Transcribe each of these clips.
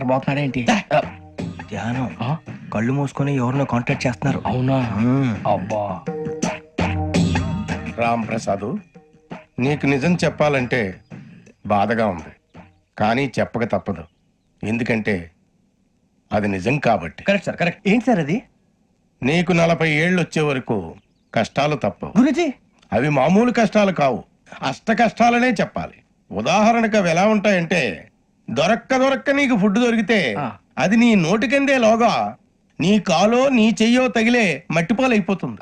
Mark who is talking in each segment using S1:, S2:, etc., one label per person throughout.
S1: నిద్రపోతున్నాడేంటి?
S2: ధ్యానం. కళ్ళు మూసుకొని ఎవరినో కాంటాక్ట్ చేస్తున్నారు.
S1: అవునా? అబ్బా.
S3: రామ్ ప్రసాద్, నీకు నిజం చెప్పాలంటే బాధగా ఉంది, కానీ చెప్పక తప్పదు. ఎందుకంటే అది నిజం కాబట్టి.
S2: Correct sir, correct. ఏంటి సార్ అది?
S3: నీకు 40 ఏళ్ళు వచ్చే వరకు కష్టాలు తప్పవు
S2: గురుజీ.
S3: అవి మామూలు కష్టాలు కావు, అష్ట కష్టాలనే చెప్పాలి. ఉదాహరణకు అవి ఎలా ఉంటాయంటే, దొరక్క నీకు ఫుడ్ దొరికితే అది నీ నోటికందే లోగా నీ కాలో నీ చెయ్యో తగిలే మట్టిపాలైపోతుంది.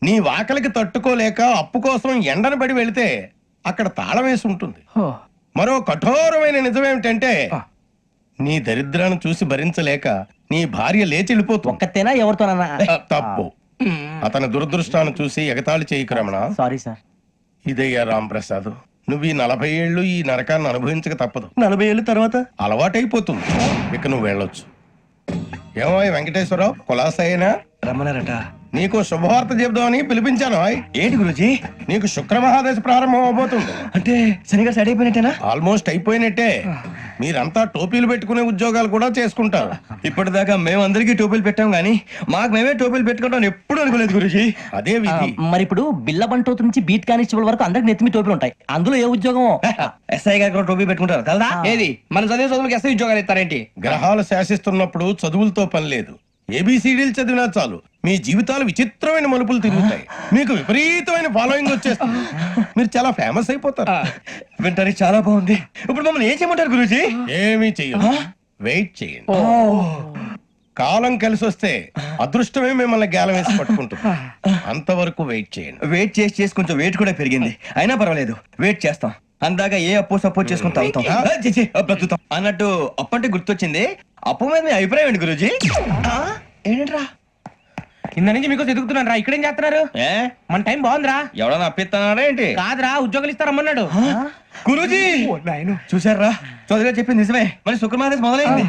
S3: నీ వాకలికి తట్టుకోలేక అప్పు కోసం ఎండను పడి వెళితే అక్కడ తాళం వేసి ఉంటుంది. మరో కఠోరమైన నిజమేమిటంటే, నీ దరిద్రాన్ని చూసి భరించలేక నీ భార్య లేచి వెళ్ళిపోతుంది.
S2: ఒక్కతేనా ఎవరితోనన్నా?
S3: తప్పు. అతని దురదృష్టాన్ని చూసి ఎగతాళి చేయకు రమణ.
S2: Sorry sir.
S3: ఇదయ్యా రాంప్రసాద్, నువ్వు ఈ 40 ఏళ్ళు ఈ నరకాన్ని అనుభవించక తప్పదు.
S2: 40 ఏళ్ళ తర్వాత
S3: అలవాటైపోతుంది. ఇక నువ్వు వెళ్ళొచ్చు. ఏమో వెంకటేశ్వరరావు, కులాసైనా
S2: రమ్మన్నారట.
S3: నీకు శుభవార్త చెబుదామని పిలిపించాను.
S2: ఏంటి గురుజీ?
S3: నీకు శుక్రమహాదశ ప్రారంభం అవబోతుంది.
S2: అంటే శనిగా సెట్ అయిపోయినట్టేనా?
S3: ఆల్మోస్ట్ అయిపోయినట్టే. మీరంతా టోపీలు పెట్టుకునే ఉద్యోగాలు కూడా చేసుకుంటారు.
S2: ఇప్పటిదాకా మేమందరికీ టోపీలు పెట్టాం గానీ మాకు మేమే టోపీలు పెట్టుకుంటాం ఎప్పుడు అనుకోలేదు గురుజీ.
S3: అదే విధి.
S4: మరి ఇప్పుడు బిల్ల బంటోతు నుంచి బీట్ కానిస్టేబుల్ వరకు అందరికి నెత్తిమి టోపీలు ఉంటాయి. అందులో ఏ ఉద్యోగం?
S2: ఎస్ఐ గారు కూడా టోపీ పెట్టుకుంటారు కదా?
S1: ఏది మన చదివే చదువులకు ఎస్ఐ ఉద్యోగాలు ఇస్తారేంటి?
S3: గ్రహాలు శాసిస్తున్నప్పుడు చదువులతో పని లేదు. ఏబిసిడీలు చదివినా చాలు మీ జీవితాలు విచిత్రమైన మలుపులు తిరుగుతాయి. మీకు విపరీతమైన ఫాలోయింగ్ వచ్చేస్తుంది. మీరు చాలా ఫేమస్ అయిపోతారు.
S2: వింటానికి చాలా బాగుంది. ఇప్పుడు మమ్మల్ని ఏం చేయమంటారు గురూజీ?
S3: ఏమీ చెయ్యదు, వెయిట్ చేయండి. కాలం కలిసి వస్తే అదృష్టమే మిమ్మల్ని గేలం వేసి పట్టుకుంటుంది. అంతవరకు వెయిట్ చేయండి.
S2: వెయిట్ చేసి కొంచెం వెయిట్ కూడా పెరిగింది. అయినా పర్వాలేదు, వెయిట్ చేస్తాం. అందాక ఏ అప్పు సపోర్ట్ చేసుకుని తాగుతాం, బ్రతుకుతాం అన్నట్టు. అప్పు అంటే గుర్తొచ్చింది. అప్పు మీద మీ అభిప్రాయం ఏంటి గురూజీ?
S1: ఏంటరా కింద నుంచి మీకు ఎదుగుతున్నాను రా. ఇక్కడేం చేస్తున్నారు? మన టైం బాగుందిరా.
S2: ఎవడన్నా అప్పిస్తున్నారా ఏంటి?
S1: కాదురా, ఉద్యోగాలు ఇస్తారమ్మన్నాడు
S2: గురూజీ. చూసారా, చౌదరిగా చెప్పింది నిజమే. మరి శుక్రమాదేశ్ మొదలైంది.